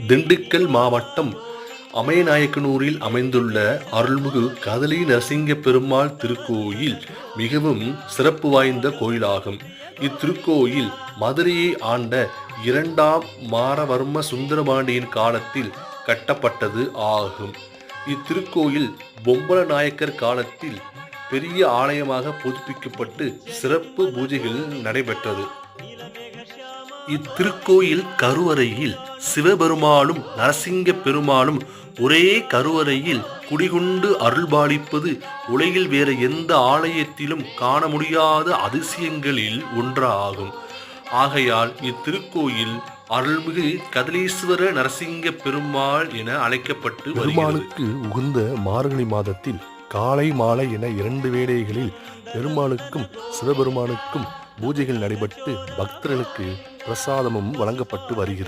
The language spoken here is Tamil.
திண்டுக்கல் மாவட்டம் அமயநாயக்கனூரில் அமைந்துள்ள அருள்மிகு கதலி நரசிங்க பெருமாள் திருக்கோயில் மிகவும் சிறப்பு வாய்ந்த கோயிலாகும். இத்திருக்கோயில் மதுரையை ஆண்ட 2ஆம் மாரவர்ம சுந்தரபாண்டியன் காலத்தில் கட்டப்பட்டது ஆகும். இத்திருக்கோயில் பொம்பல நாயக்கர் காலத்தில் பெரிய ஆலயமாக புதுப்பிக்கப்பட்டு சிறப்பு பூஜைகள் நடைபெற்றது. இத்திருக்கோயில் கருவறையில் சிவபெருமானும் நரசிங்க பெருமானும் ஒரே கருவறையில் குடிகொண்டு அருள்பாலிப்பது உலகில் வேறு எந்த ஆலயத்திலும் காண முடியாத அதிசயங்களில் ஒன்றாகும். ஆகையால் இத்திருக்கோயில் அருள்மிகு கதலீஸ்வர நரசிங்க பெருமாள் என அழைக்கப்பட்டு பெருமாளுக்கு உகந்த மார்கழி மாதத்தில் காலை மாலை என 2 வேளைகளில் பெருமாளுக்கும் சிவபெருமானுக்கும் பூஜைகள் நடைபெற்று பக்தர்களுக்கு பிரசாதமும் வழங்கப்பட்டு வருகிறது.